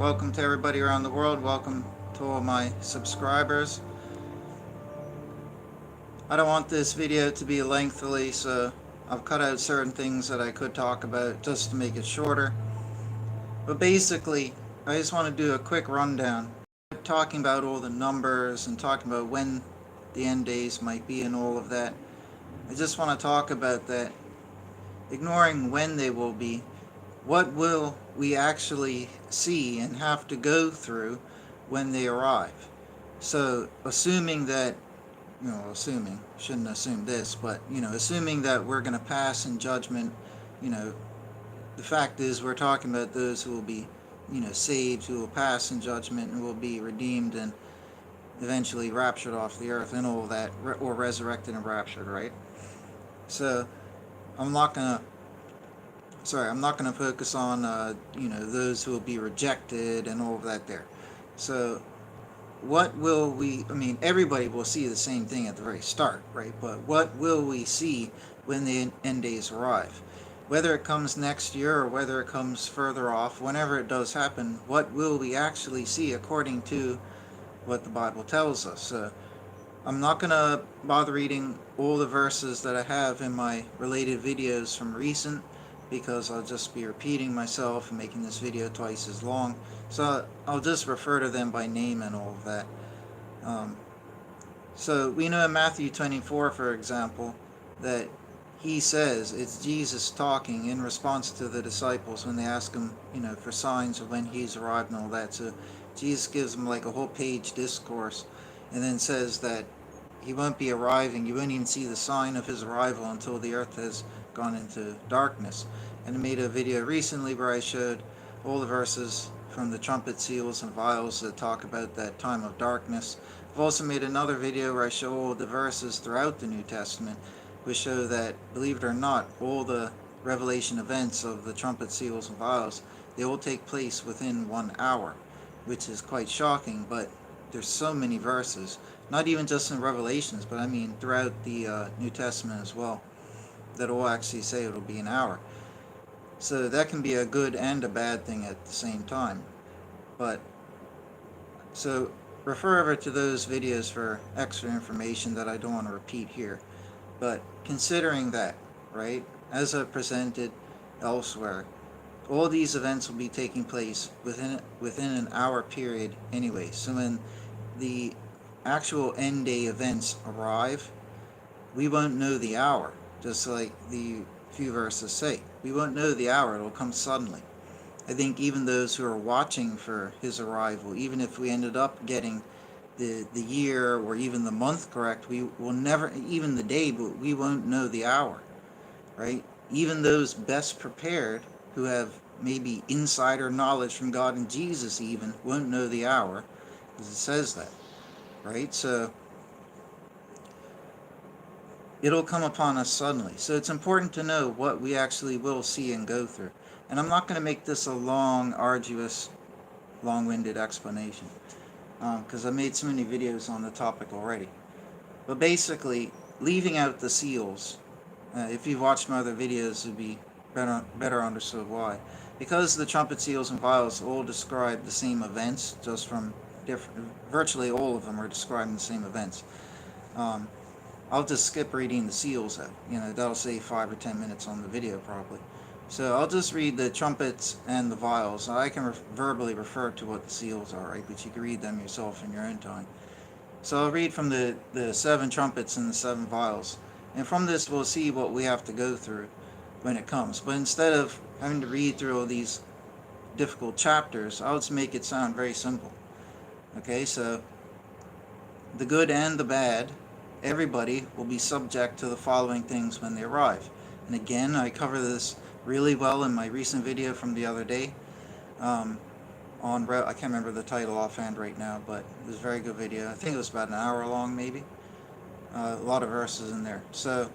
Welcome to everybody around the world. Welcome to all my subscribers. I don't want this video to be lengthy, so I've cut out certain things that I could talk about just to make it shorter. But basically, I just want to do a quick rundown, talking about all the numbers and talking about when the end days might be and all of that. I just want to talk about that, ignoring when they will be. What will we actually see and have to go through when they arrive? So, assuming that, shouldn't assume this, but, assuming that we're going to pass in judgment, you know, the fact is we're talking about those who will be, saved, who will pass in judgment and will be redeemed and eventually raptured off the earth and all that, or resurrected and raptured, right? So, I'm not going to I'm not going to focus on those who will be rejected and all of that there. So what will we? I mean, everybody will see the same thing at the very start, right? But what will we see when the end days arrive? Whether it comes next year or whether it comes further off, whenever it does happen, what will we actually see according to what the Bible tells us? I'm not going to bother reading all the verses that I have in my related videos from recent because I'll just be repeating myself and making this video twice as long. So I'll just refer to them by name and all of that. Um, so we know in Matthew 24, for example, that he says it's Jesus talking in response to the disciples when they ask him, for signs of when he's arrived and all that. So Jesus gives them like a whole page discourse and then says that he won't be arriving. You won't even see the sign of his arrival until the earth has gone into darkness. And I made a video recently where I showed all the verses from the trumpet seals and vials that talk about that time of darkness. I've also made another video where I show all the verses throughout the New Testament, which show that, believe it or not, all the revelation events of the trumpet seals and vials, they all take place within 1 hour, which is quite shocking, but there's so many verses, not even just in Revelations, but I mean throughout the New Testament as well, that all actually say it'll be an hour. So that can be a good and a bad thing at the same time. But so refer over to those videos for extra information that I don't want to repeat here. But considering that, right, as I presented elsewhere, all these events will be taking place within an hour period anyway. So when the actual end day events arrive, we won't know the hour, just like the few verses say. We won't know the hour, it'll come suddenly. I think even those who are watching for his arrival, even if we ended up getting the year or even the month correct, we will never, even the day, but we won't know the hour, right? Even those best prepared who have maybe insider knowledge from God and Jesus even won't know the hour, because it says that, right? So it'll come upon us suddenly. So it's important to know what we actually will see and go through. And I'm not going to make this a long, arduous, long-winded explanation because I made so many videos on the topic already. But basically, leaving out the seals, if you've watched my other videos, it'd be better understood why. Because the trumpet seals and vials all describe the same events, just from different, virtually all of them are describing the same events. I'll just skip reading the seals out. That'll save 5 or 10 minutes on the video probably. So I'll just read the trumpets and the vials. I can verbally refer to what the seals are, right? But you can read them yourself in your own time. So I'll read from the 7 trumpets and the 7 vials. And from this we'll see what we have to go through when it comes. But instead of having to read through all these difficult chapters, I'll just make it sound very simple. Okay, so the good and the bad, everybody will be subject to the following things when they arrive. And again, I cover this really well in my recent video from the other day. I can't remember the title offhand right now, but it was a very good video. I think it was about an hour long, maybe. A lot of verses in there. So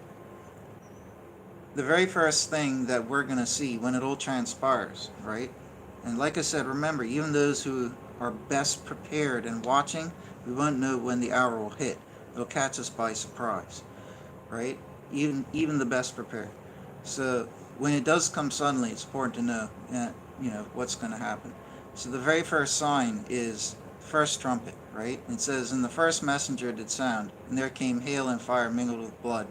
the very first thing that we're going to see when it all transpires, right? And like I said, remember, even those who are best prepared and watching, we won't know when the hour will hit. It'll catch us by surprise, right? Even the best prepared. So when it does come suddenly, it's important to know, what's going to happen. So the very first sign is first trumpet, right? It says, "And the first messenger did sound, and there came hail and fire mingled with blood."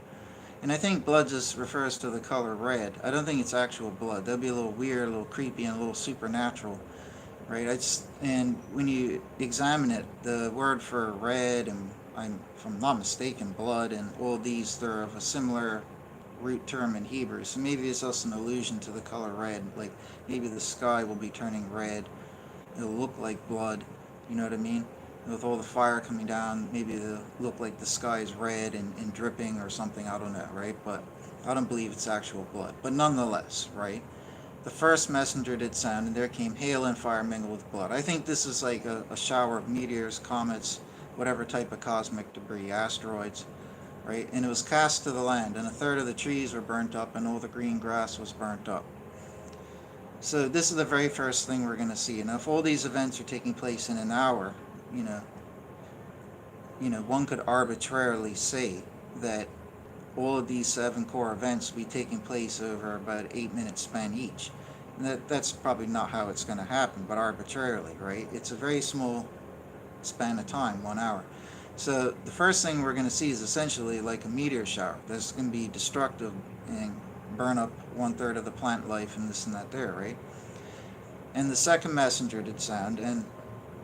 And I think blood just refers to the color red. I don't think it's actual blood. That'd be a little weird, a little creepy, and a little supernatural, right? And when you examine it, the word for red and, if I'm not mistaken, blood and all these, they're of a similar root term in Hebrew. So maybe it's just an allusion to the color red. Like maybe the sky will be turning red. It'll look like blood. You know what I mean? With all the fire coming down, maybe it'll look like the sky is red and dripping or something. I don't know, right? But I don't believe it's actual blood. But nonetheless, right? The first messenger did sound, and there came hail and fire mingled with blood. I think this is like a shower of meteors, comets, whatever type of cosmic debris, asteroids, right? And it was cast to the land, and a third of the trees were burnt up, and all the green grass was burnt up. So this is the very first thing we're going to see. And if all these events are taking place in an hour, you know, one could arbitrarily say that all of these 7 core events will be taking place over about 8 minutes span each. And that's probably not how it's going to happen, but arbitrarily, right? It's a very small span of time, 1 hour. So the first thing we're going to see is essentially like a meteor shower that's going to be destructive and burn up 1/3 of the plant life and this and that there, right? And the second messenger did sound, and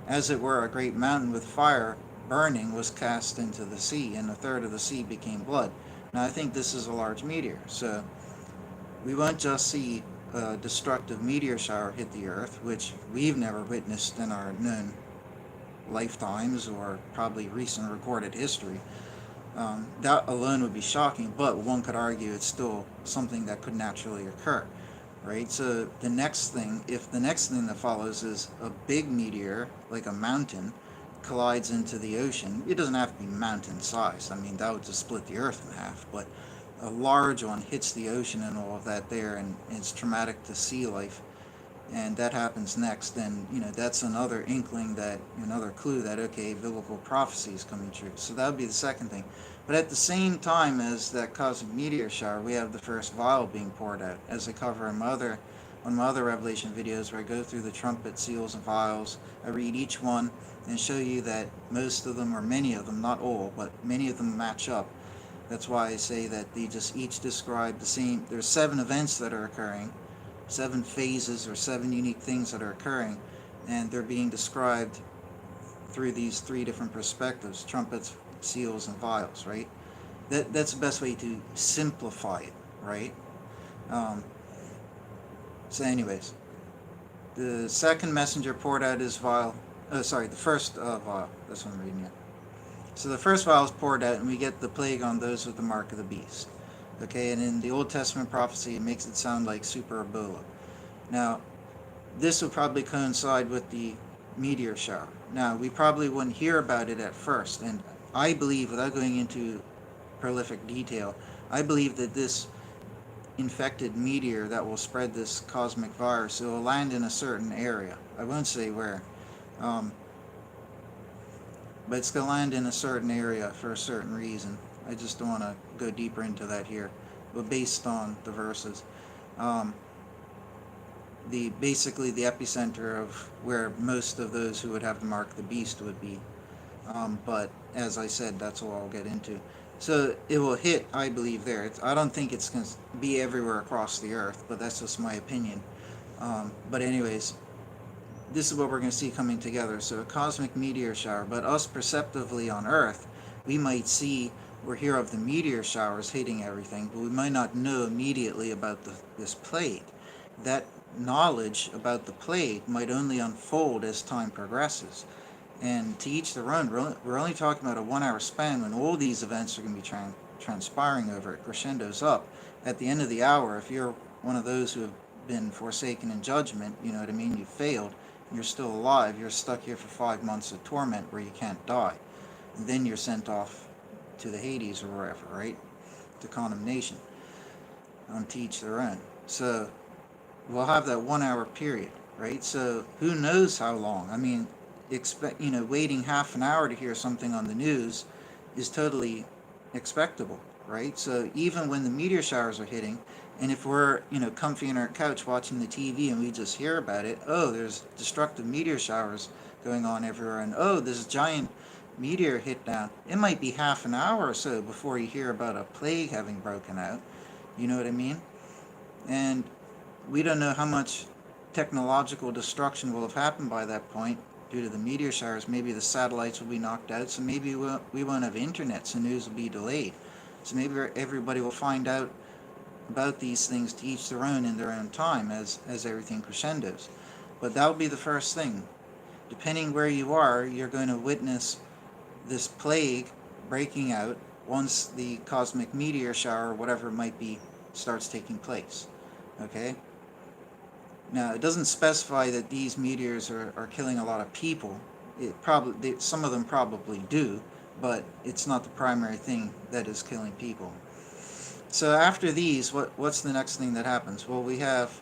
as it were, a great mountain with fire burning was cast into the sea, and a third of the sea became blood. Now I think this is a large meteor, so we won't just see a destructive meteor shower hit the Earth, which we've never witnessed in our known lifetimes or probably recent recorded history. That alone would be shocking, but one could argue it's still something that could naturally occur, right? So the next thing, if the next thing that follows is a big meteor, like a mountain, collides into the ocean, it doesn't have to be mountain sized. I mean, that would just split the Earth in half, but a large one hits the ocean and all of that there, and it's traumatic to sea life, and that happens next, then that's another inkling, that another clue that, okay, biblical prophecy is coming true. So that would be the second thing. But at the same time as that cosmic meteor shower, we have the first vial being poured out, as I cover in one of my other Revelation videos, where I go through the trumpet, seals, and vials. I read each one and show you that most of them, or many of them, not all, but many of them match up. That's why I say that they just each describe the same. There's 7 events that are occurring, 7 phases or 7 unique things that are occurring, and they're being described through these 3 different perspectives: trumpets, seals, and vials, right? That's the best way to simplify it, right? Um, so anyways, the second messenger poured out his vial. The first vial. That's what I'm reading it. So the first vial is poured out, and we get the plague on those with the mark of the beast. Okay, and in the Old Testament prophecy, it makes it sound like super Ebola. Now, this would probably coincide with the meteor shower. Now, we probably wouldn't hear about it at first, and I believe, without going into prolific detail, I believe that this infected meteor that will spread this cosmic virus, it will land in a certain area. I won't say where, but it's going to land in a certain area for a certain reason. I just don't want to go deeper into that here, but based on the verses. Basically the epicenter of where most of those who would have the mark of the beast would be. But as I said, that's all I'll get into. So it will hit, I believe, there. I don't think it's going to be everywhere across the Earth, but that's just my opinion. But anyways, this is what we're going to see coming together. So a cosmic meteor shower, but us perceptively on Earth, we might see or hear of the meteor showers hitting everything, but we might not know immediately about this plague. That knowledge about the plague might only unfold as time progresses. And to each their own. We're only talking about a 1 hour span when all these events are going to be transpiring over. It crescendos up. At the end of the hour, if you're one of those who have been forsaken in judgment, you know what I mean, you failed, and you're still alive, you're stuck here for 5 months of torment where you can't die. And then you're sent off to the Hades or wherever, right? To condemnation. To each their own. So we'll have that 1 hour period, right? So who knows how long? I mean, waiting half an hour to hear something on the news is totally expectable. right? So even when the meteor showers are hitting, and if we're, comfy on our couch watching the TV and we just hear about it, oh, there's destructive meteor showers going on everywhere, and oh, this giant meteor hit down. It might be half an hour or so before you hear about a plague having broken out. You know what I mean? And we don't know how much technological destruction will have happened by that point due to the meteor showers. Maybe the satellites will be knocked out, so maybe we won't have internet, so news will be delayed. So maybe everybody will find out about these things to each their own in their own time as everything crescendos. But that will be the first thing. Depending where you are, you're going to witness this plague breaking out once the cosmic meteor shower, or whatever it might be, starts taking place. Okay? Now, it doesn't specify that these meteors are killing a lot of people. Some of them probably do, but it's not the primary thing that is killing people. So after these, what's the next thing that happens? Well, we have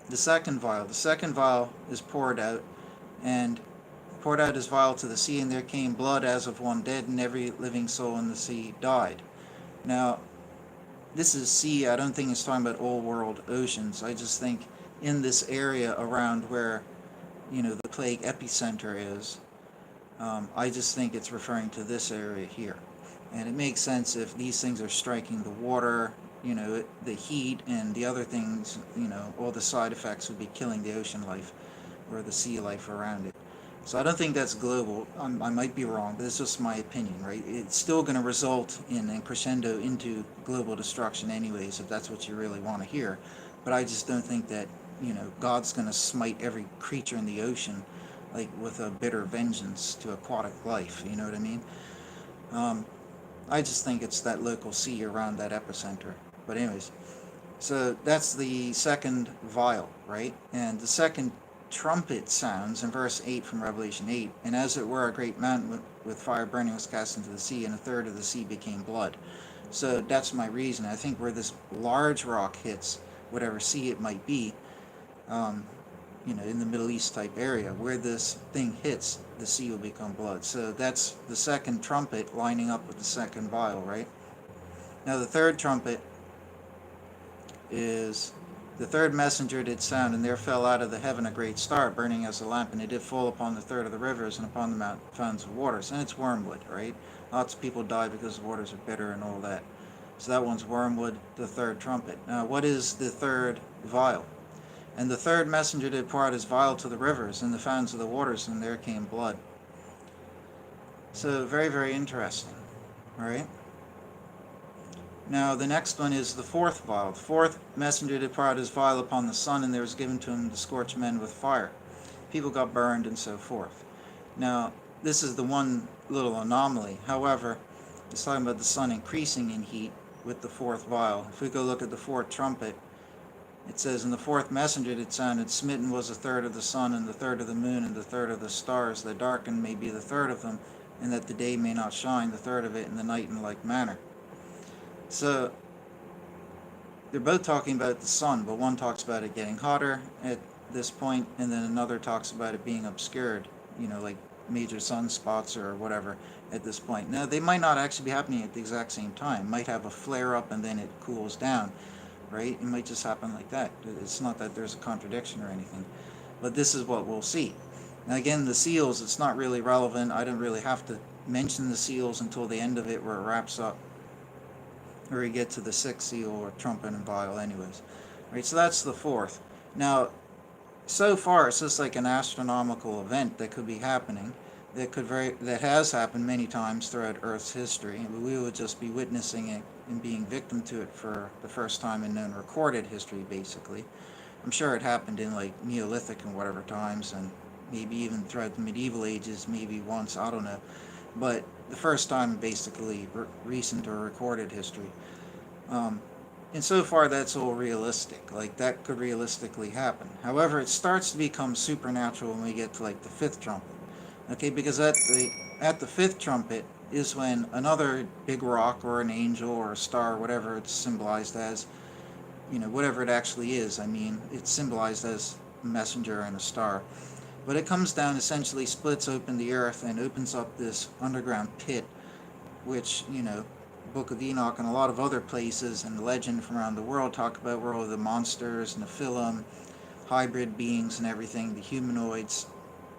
the second vial. The second vial is poured out, and poured out his vial to the sea, and there came blood as of one dead, and every living soul in the sea died. Now, this is sea. I don't think it's talking about old world oceans. I just think in this area around where, the plague epicenter is, I just think it's referring to this area here. And it makes sense if these things are striking the water, the heat and the other things, all the side effects would be killing the ocean life or the sea life around it. So I don't think that's global. I might be wrong, but it's just my opinion, right? It's still going to result in a crescendo into global destruction anyways, if that's what you really want to hear. But I just don't think that, God's going to smite every creature in the ocean like with a bitter vengeance to aquatic life, you know what I mean? Um, I just think it's that local sea around that epicenter. But anyways, so that's the second vial, right? And the second trumpet sounds in verse 8 from Revelation 8. And as it were, a great mountain with fire burning was cast into the sea, and a third of the sea became blood. So that's my reason. I think where this large rock hits, whatever sea it might be, um, in the Middle East type area, where this thing hits, the sea will become blood. So that's the second trumpet lining up with the second vial, right? Now the third trumpet is the third messenger did sound, and there fell out of the heaven a great star, burning as a lamp, and it did fall upon the third of the rivers and upon the fountains of waters. And it's wormwood, right? Lots of people die because the waters are bitter and all that. So that one's wormwood, the third trumpet. Now, what is the third vial? And the third messenger did pour out his vial to the rivers and the fountains of the waters, and there came blood. So very, very interesting. All right. Now the next one is the fourth vial. The fourth messenger did pour out his vial upon the sun, and there was given to him to scorch men with fire. People got burned and so forth. Now this is the one little anomaly. However, it's talking about the sun increasing in heat with the fourth vial. If we go look at the fourth trumpet, it says, "And the fourth messenger did sound, and smitten was a third of the sun, and the third of the moon, and the third of the stars. That darkened may be the third of them, and that the day may not shine, the third of it, and the night in like manner." So they're both talking about the sun, but one talks about it getting hotter at this point, and then another talks about it being obscured, like major sunspots or whatever at this point. Now, they might not actually be happening at the exact same time. Might have a flare up and then it cools down, right? It might just happen like that. It's not that there's a contradiction or anything, but this is what we'll see. Now, again, the seals, it's not really relevant. I don't really have to mention the seals until the end of it where it wraps up, or we get to the sixth seal or trumpet and vial anyways. Right, so that's the fourth. Now, so far it's just like an astronomical event that could be happening, that has happened many times throughout Earth's history. We would just be witnessing it and being victim to it for the first time in known recorded history, basically. I'm sure it happened in like Neolithic and whatever times, and maybe even throughout the medieval ages, maybe once, I don't know. But the first time basically recent or recorded history. And so far that's all realistic, like that could realistically happen. However, it starts to become supernatural when we get to like the fifth trumpet. Okay, because at the fifth trumpet is when another big rock or an angel or a star, whatever it's symbolized as, whatever it actually is, I mean, it's symbolized as a messenger and a star. But it comes down, essentially splits open the earth and opens up this underground pit, which, Book of Enoch and a lot of other places and legend from around the world talk about where all the monsters, Nephilim, hybrid beings and everything, the humanoids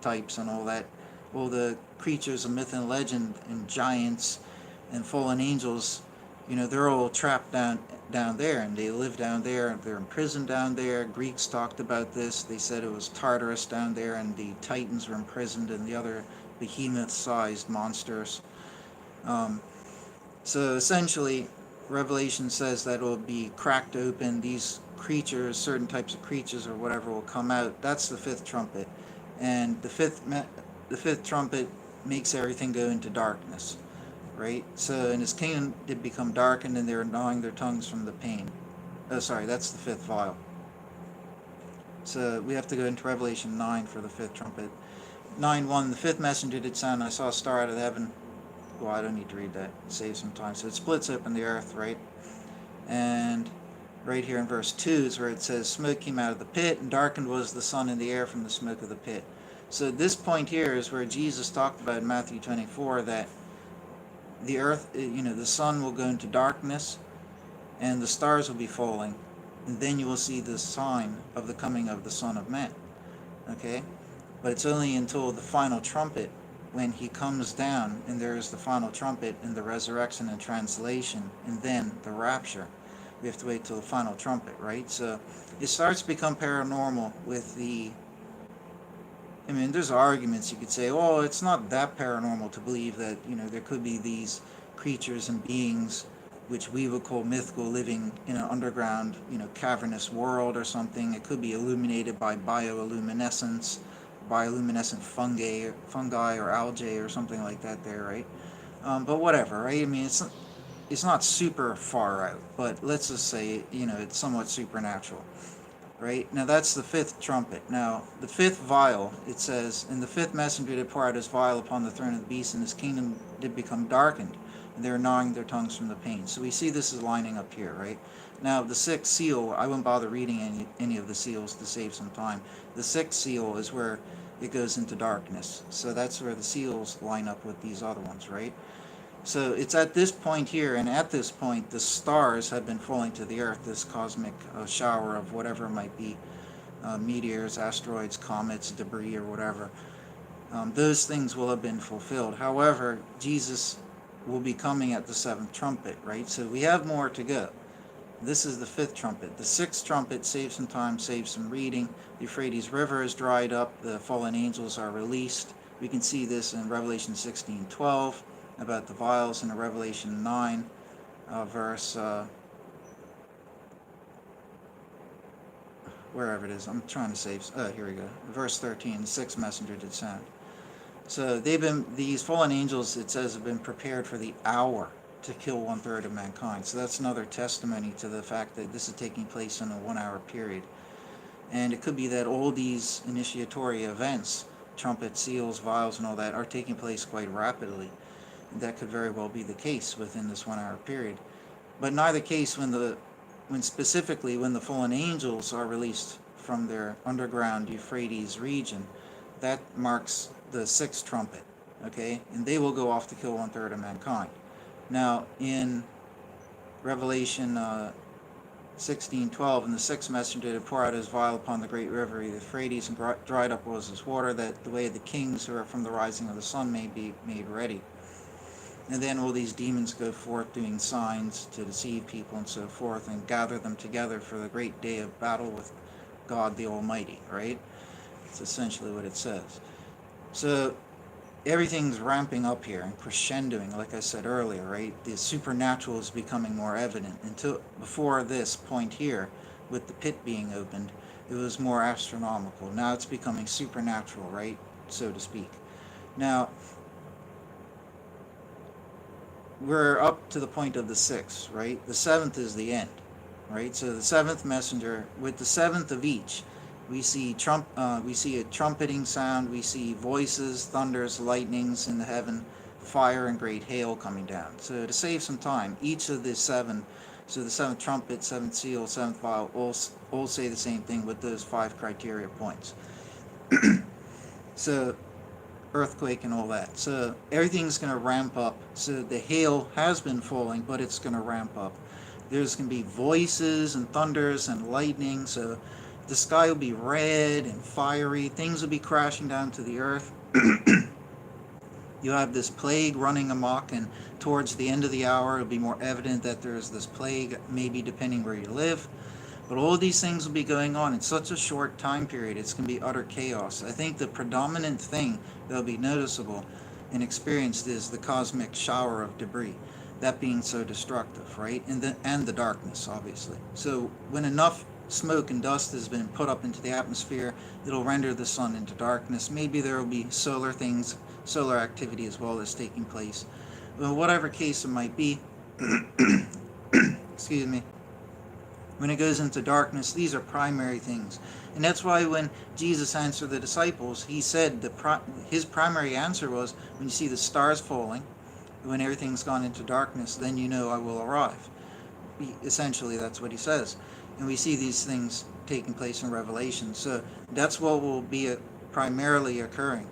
types and all the creatures of myth and legend and giants and fallen angels, they're all trapped down there, and they live down there. They're imprisoned down there. Greeks talked about this. They said it was Tartarus down there, and the Titans were imprisoned, and the other behemoth-sized monsters. So essentially, Revelation says that it will be cracked open. These creatures, certain types of creatures or whatever, will come out. That's the fifth trumpet, and the fifth trumpet makes everything go into darkness, right? So, and his kingdom did become darkened, and they were gnawing their tongues from the pain. Oh, sorry, that's the fifth vial. So we have to go into Revelation 9 for the fifth trumpet. 9:1, the fifth messenger did sound, I saw a star out of heaven. Well, I don't need to read that. Save some time. So it splits open the earth, right? And right here in verse 2 is where it says, smoke came out of the pit, and darkened was the sun and the air from the smoke of the pit. So this point here is where Jesus talked about in Matthew 24 that the earth, the sun will go into darkness, and the stars will be falling, and then you will see the sign of the coming of the Son of Man. Okay? But it's only until the final trumpet, when he comes down, and there is the final trumpet and the resurrection and translation, and then the rapture. We have to wait till the final trumpet, right? So it starts to become paranormal with there's arguments you could say, oh, it's not that paranormal to believe that, there could be these creatures and beings which we would call mythical, living in an underground, cavernous world or something. It could be illuminated by bioluminescent fungi or algae or something like that there, right? But whatever, right? It's not super far out, but let's just say, it's somewhat supernatural, right? Now that's the fifth trumpet. Now, the fifth vial, it says, and the fifth messenger did pour out his vial upon the throne of the beast, and his kingdom did become darkened, and they were gnawing their tongues from the pain. So we see this is lining up here, right? Now, the sixth seal, I wouldn't bother reading any of the seals to save some time. The sixth seal is where it goes into darkness. So that's where the seals line up with these other ones, right? So it's at this point here, and at this point, the stars have been falling to the earth, this cosmic shower of whatever it might be, meteors, asteroids, comets, debris, or whatever. Those things will have been fulfilled. However, Jesus will be coming at the seventh trumpet, right? So we have more to go. This is the fifth trumpet. The sixth trumpet, save some time, save some reading. The Euphrates River is dried up. The fallen angels are released. We can see this in Revelation 16:12 about the vials, and in Revelation 9, verse, wherever it is. I'm trying to save. Here we go. Verse 13, the sixth messenger did sound. So these fallen angels, it says, have been prepared for the hour to kill 1/3 of mankind. So that's another testimony to the fact that this is taking place in a 1-hour period. And it could be that all these initiatory events, trumpet, seals, vials, and all that, are taking place quite rapidly. And that could very well be the case within this 1-hour period. But in either case, when specifically when the fallen angels are released from their underground Euphrates region, that marks the sixth trumpet, okay? And they will go off to kill 1/3 of mankind. Now, in Revelation 16:12, and the sixth messenger did pour out his vial upon the great river Euphrates, and dried up was his water, that the way of the kings who are from the rising of the sun may be made ready. And then all these demons go forth doing signs to deceive people and so forth, and gather them together for the great day of battle with God the Almighty, right? It's essentially what it says. So everything's ramping up here and crescendoing, like I said earlier, right? The supernatural is becoming more evident. Until before this point here, with the pit being opened, it was more astronomical. Now it's becoming supernatural, right? So to speak. Now, we're up to the point of the sixth, right? The seventh is the end, right? So the seventh messenger, with the seventh of each, we see a trumpeting sound, we see voices, thunders, lightnings in the heaven, fire and great hail coming down. So to save some time, each of the seven, so the seventh trumpet, seventh seal, seventh vial, all say the same thing with those 5 criteria points. So earthquake and all that. So everything's going to ramp up. So the hail has been falling, but it's going to ramp up. There's going to be voices and thunders and lightning. So the sky will be red and fiery. Things will be crashing down to the earth. You'll have this plague running amok, and towards the end of the hour, it'll be more evident that there's this plague, maybe depending where you live. But all these things will be going on in such a short time period. It's going to be utter chaos. I think the predominant thing that'll be noticeable and experienced is the cosmic shower of debris, that being so destructive, right? And the darkness, obviously. So when enough smoke and dust has been put up into the atmosphere, it'll render the sun into darkness. Maybe there will be solar activity as well as taking place. Well, whatever case it might be, excuse me, when it goes into darkness, these are primary things. And that's why when Jesus answered the disciples, he said his primary answer was, when you see the stars falling, when everything's gone into darkness, then you know I will arrive. Essentially, that's what he says. And we see these things taking place in Revelation. So that's what will be primarily occurring.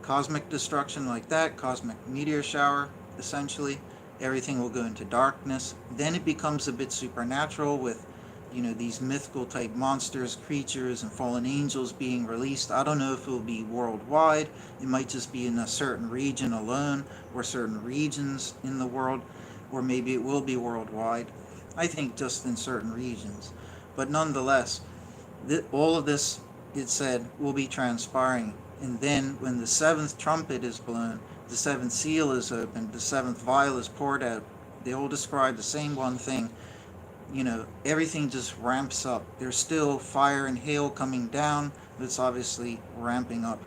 Cosmic destruction like that, cosmic meteor shower, essentially. Everything will go into darkness. Then it becomes a bit supernatural with, these mythical type monsters, creatures, and fallen angels being released. I don't know if it will be worldwide. It might just be in a certain region alone, or certain regions in the world, or maybe it will be worldwide. I think just in certain regions. But nonetheless, all of this, it said, will be transpiring. And then when the seventh trumpet is blown, the seventh seal is opened, the seventh vial is poured out, they all describe the same one thing. Everything just ramps up. There's still fire and hail coming down, but it's obviously ramping up.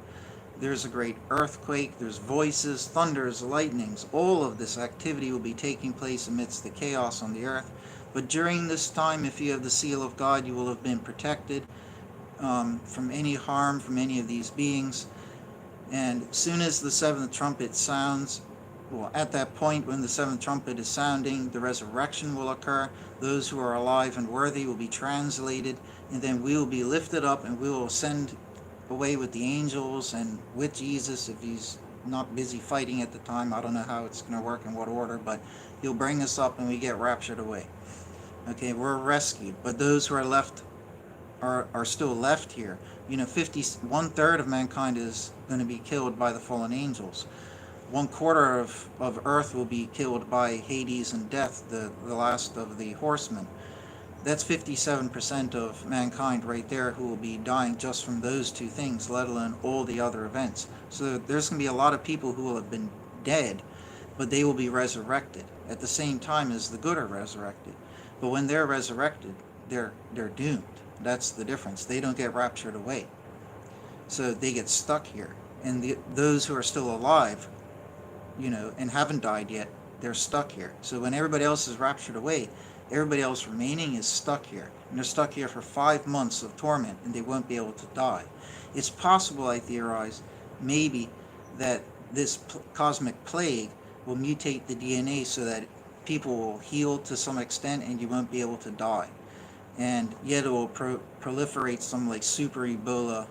There's a great earthquake, there's voices, thunders, lightnings. All of this activity will be taking place amidst the chaos on the earth. But during this time, if you have the seal of God, you will have been protected from any harm from any of these beings. And as soon as the seventh trumpet sounds, at that point when the seventh trumpet is sounding, the resurrection will occur. Those who are alive and worthy will be translated, and then we will be lifted up and we will ascend away with the angels and with Jesus if he's not busy fighting at the time. I don't know how it's going to work in what order, but he'll bring us up and we get raptured away. Okay, we're rescued, but those who are left are still left here. 1/3 of mankind is going to be killed by the fallen angels. 1/4 of earth will be killed by Hades and death, the last of the horsemen. That's 57% of mankind right there who will be dying just from those two things, let alone all the other events. So there's going to be a lot of people who will have been dead, but they will be resurrected at the same time as the good are resurrected. But when they're resurrected, they're doomed. That's the difference. They don't get raptured away. So they get stuck here. And those who are still alive, and haven't died yet, they're stuck here. So when everybody else is raptured away, everybody else remaining is stuck here. And they're stuck here for 5 months of torment, and they won't be able to die. It's possible, I theorize, maybe that this cosmic plague will mutate the DNA so that people will heal to some extent and you won't be able to die. And yet it will proliferate some like super Ebola,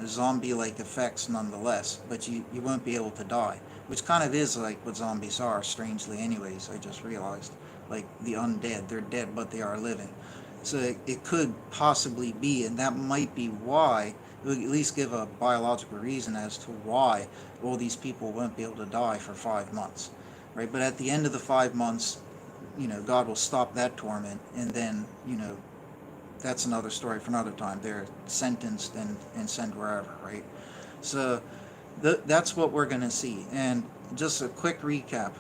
zombie-like effects nonetheless, but you won't be able to die, which kind of is like what zombies are, strangely anyways. I just realized, like the undead, they're dead but they are living. So it could possibly be, and that might be why, it would at least give a biological reason as to why all these people won't be able to die for 5 months, right? But at the end of the 5 months, God will stop that torment, and then, that's another story for another time. They're sentenced and sent wherever, right? So that's what we're going to see. And just a quick recap.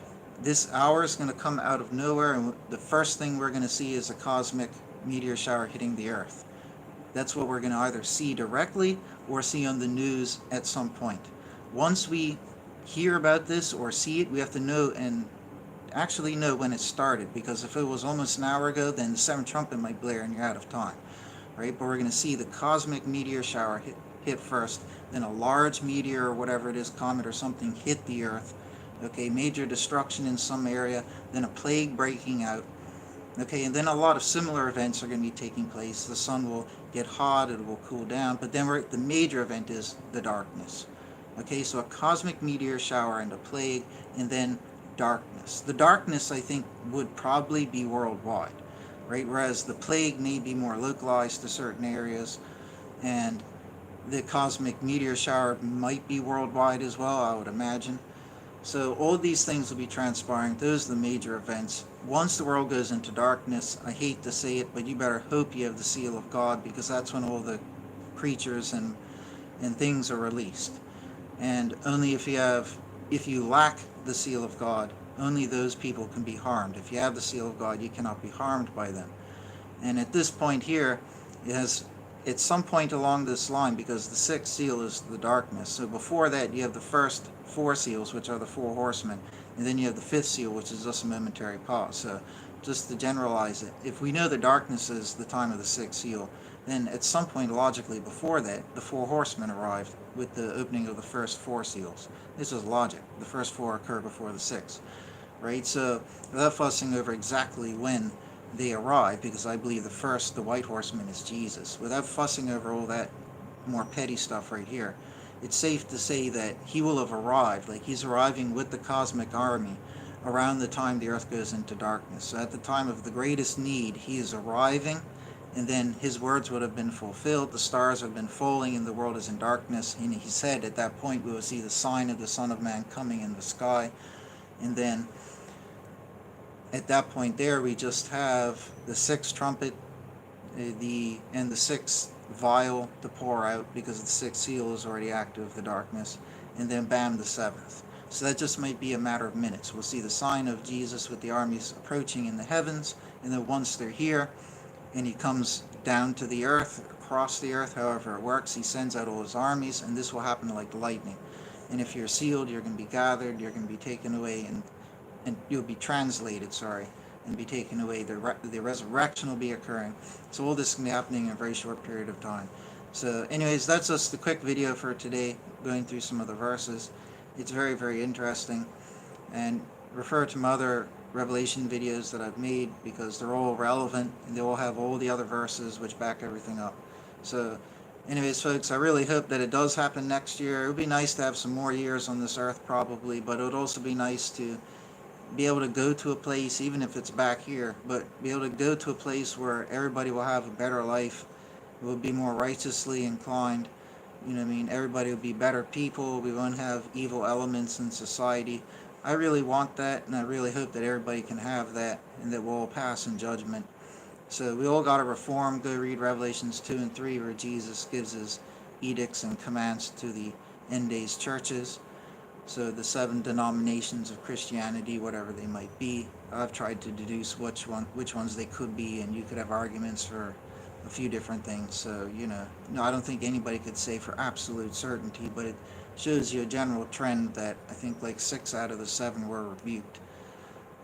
This hour is going to come out of nowhere, and the first thing we're going to see is a cosmic meteor shower hitting the Earth. That's what we're going to either see directly or see on the news at some point. Once we hear about this or see it, we have to know and actually know when it started, because if it was almost an hour ago, then the seventh trumpet might blare and you're out of time, right? But we're going to see the cosmic meteor shower hit first, then a large meteor or whatever it is, comet or something, hit the Earth. Okay, major destruction in some area, then a plague breaking out. Okay, and then a lot of similar events are going to be taking place. The sun will get hot, it will cool down, but then the major event is the darkness. Okay, so a cosmic meteor shower and a plague, and then darkness. The darkness, I think, would probably be worldwide, right? Whereas the plague may be more localized to certain areas, and the cosmic meteor shower might be worldwide as well, I would imagine. So all of these things will be transpiring. Those are the major events. Once the world goes into darkness, I hate to say it, but you better hope you have the seal of God, because that's when all the creatures and things are released. And only if you lack the seal of God, only those people can be harmed. If you have the seal of God, you cannot be harmed by them. And at this point here, it has, at some point along this line, because the sixth seal is the darkness. So before that, you have the first four seals, which are the four horsemen, and then you have the fifth seal, which is just a momentary pause. So just to generalize it, if we know the darkness is the time of the sixth seal, then at some point logically before that, the four horsemen arrived with the opening of the first four seals. This is logic. The first four occur before the sixth, right? So without fussing over exactly when they arrive, because I believe the white horseman is Jesus. Without fussing over all that more petty stuff right here, it's safe to say that he will have arrived, like he's arriving with the cosmic army around the time the earth goes into darkness. So at the time of the greatest need, he is arriving, and then his words would have been fulfilled. The stars have been falling, and the world is in darkness. And he said at that point we will see the sign of the Son of Man coming in the sky. And then at that point there, we just have the sixth trumpet, and the sixth vial to pour out, because the sixth seal is already active, the darkness, and then bam, the seventh. So that just might be a matter of minutes. We'll see the sign of Jesus with the armies approaching in the heavens, and then once they're here, and he comes down to the earth, across the earth, however it works, he sends out all his armies, and this will happen like lightning. And if you're sealed, you're going to be gathered, you're going to be taken away, and you'll be translated, and be taken away. The resurrection will be occurring. So all this can be happening in a very short period of time. So anyways, that's just the quick video for today, going through some of the verses. It's very, very interesting. And refer to my other Revelation videos that I've made, because they're all relevant, and they all have all the other verses which back everything up. So anyways, folks, I really hope that it does happen next year. It would be nice to have some more years on this earth, probably, but it would also be nice to be able to go to a place, even if it's back here, but be able to go to a place where everybody will have a better life, will be more righteously inclined. You know what I mean? Everybody will be better people. We won't have evil elements in society. I really want that, and I really hope that everybody can have that, and that we'll all pass in judgment. So we all got to reform. Go read Revelations 2 and 3, where Jesus gives his edicts and commands to the end days churches. So the seven denominations of Christianity, whatever they might be, I've tried to deduce which ones they could be, and you could have arguments for a few different things. So no, I don't think anybody could say for absolute certainty, but it shows you a general trend that I think like 6 out of the 7 were rebuked,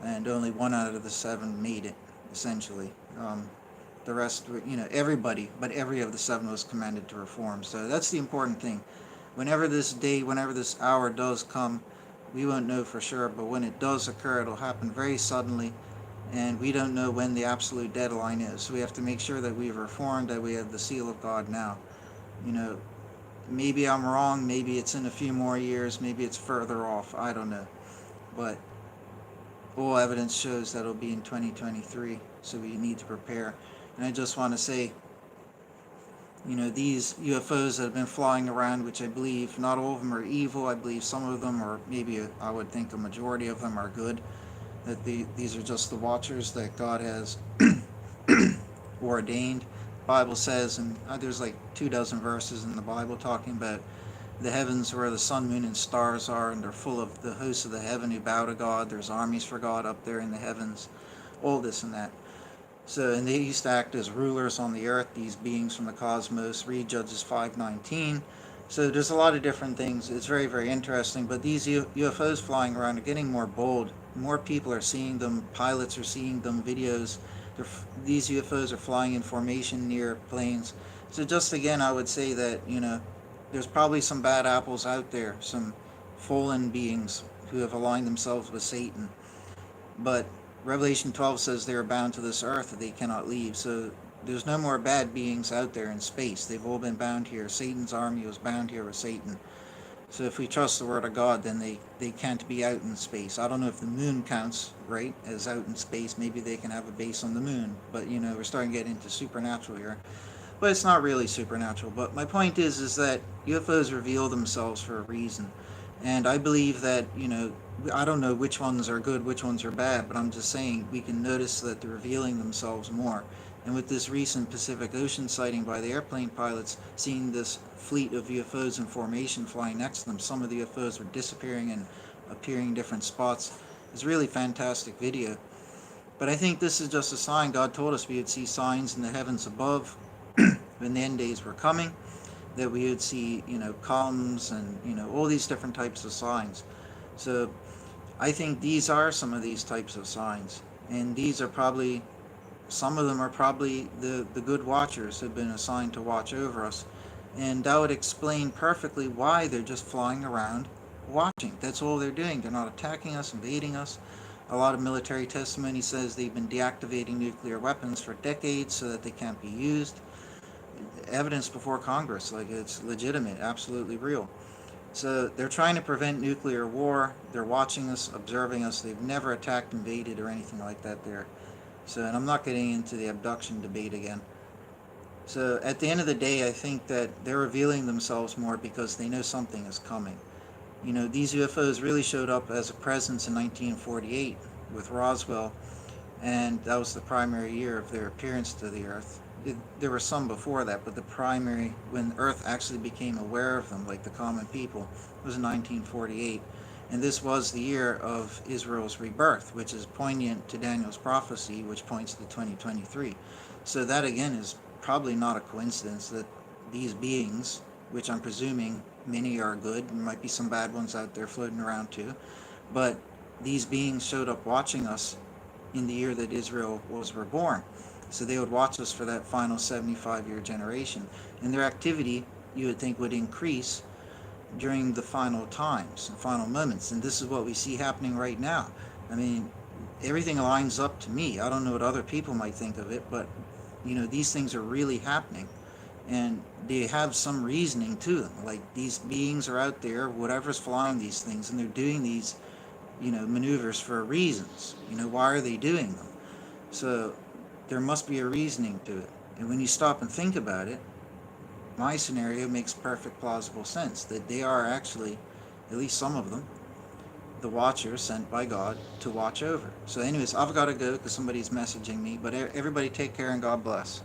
and only 1 out of the 7 made it, essentially. The rest, everybody, but every of the 7 was commanded to reform. So that's the important thing. Whenever this hour does come, we won't know for sure, but when it does occur, it'll happen very suddenly, and we don't know when the absolute deadline is. So we have to make sure that we've reformed, that we have the seal of God now. Maybe I'm wrong, maybe it's in a few more years, maybe it's further off, I don't know. But all evidence shows that it'll be in 2023, so we need to prepare. And I just want to say, these UFOs that have been flying around, which I believe not all of them are evil, I believe some of them, or maybe I would think a majority of them, are good, that these are just the watchers that God has ordained. The Bible says, and there's like 24 verses in the Bible talking about the heavens where the sun, moon, and stars are, and they're full of the hosts of the heaven who bow to God. There's armies for God up there in the heavens, all this and that. So, and they used to act as rulers on the earth, these beings from the cosmos. Read Judges 5:19. So there's a lot of different things. It's very, very interesting. But these UFOs flying around are getting more bold. More people are seeing them. Pilots are seeing them. Videos. These UFOs are flying in formation near planes. So just again, I would say that, there's probably some bad apples out there, some fallen beings who have aligned themselves with Satan. But Revelation 12 says they are bound to this earth, that they cannot leave. So there's no more bad beings out there in space. They've all been bound here. Satan's army was bound here with Satan. So if we trust the word of God, then they can't be out in space. I don't know if the moon counts, right, as out in space. Maybe they can have a base on the moon. But, we're starting to get into supernatural here. But it's not really supernatural. But my point is that UFOs reveal themselves for a reason. And I believe that, I don't know which ones are good, which ones are bad, but I'm just saying we can notice that they're revealing themselves more. And with this recent Pacific Ocean sighting by the airplane pilots, seeing this fleet of UFOs in formation flying next to them, some of the UFOs were disappearing and appearing in different spots. It's really fantastic video. But I think this is just a sign. God told us we would see signs in the heavens above when the end days were coming, that we would see, columns and, all these different types of signs. So I think these are some of these types of signs. And these are probably, some of them are probably the good watchers who have been assigned to watch over us. And that would explain perfectly why they're just flying around watching. That's all they're doing. They're not attacking us, invading us. A lot of military testimony says they've been deactivating nuclear weapons for decades so that they can't be used. Evidence before Congress, like it's legitimate, absolutely real. So they're trying to prevent nuclear war. They're watching us, observing us. They've never attacked, invaded, or anything like that there. So, and I'm not getting into the abduction debate again. So at the end of the day, I think that they're revealing themselves more because they know something is coming. These UFOs really showed up as a presence in 1948 with Roswell, and that was the primary year of their appearance to the Earth. There were some before that, but the primary, when Earth actually became aware of them, like the common people, was in 1948. And this was the year of Israel's rebirth, which is poignant to Daniel's prophecy, which points to 2023. So that, again, is probably not a coincidence that these beings, which I'm presuming many are good, there might be some bad ones out there floating around too, but these beings showed up watching us in the year that Israel was reborn. So they would watch us for that final 75-year generation. And their activity, you would think, would increase during the final times and final moments. And this is what we see happening right now. I mean, everything lines up to me. I don't know what other people might think of it, but, these things are really happening. And they have some reasoning to them. Like, these beings are out there, whatever's flying these things, and they're doing these maneuvers for reasons. Why are they doing them? So there must be a reasoning to it. And when you stop and think about it, my scenario makes perfect plausible sense that they are actually, at least some of them, the watchers sent by God to watch over. So anyways, I've got to go because somebody's messaging me. But everybody take care and God bless.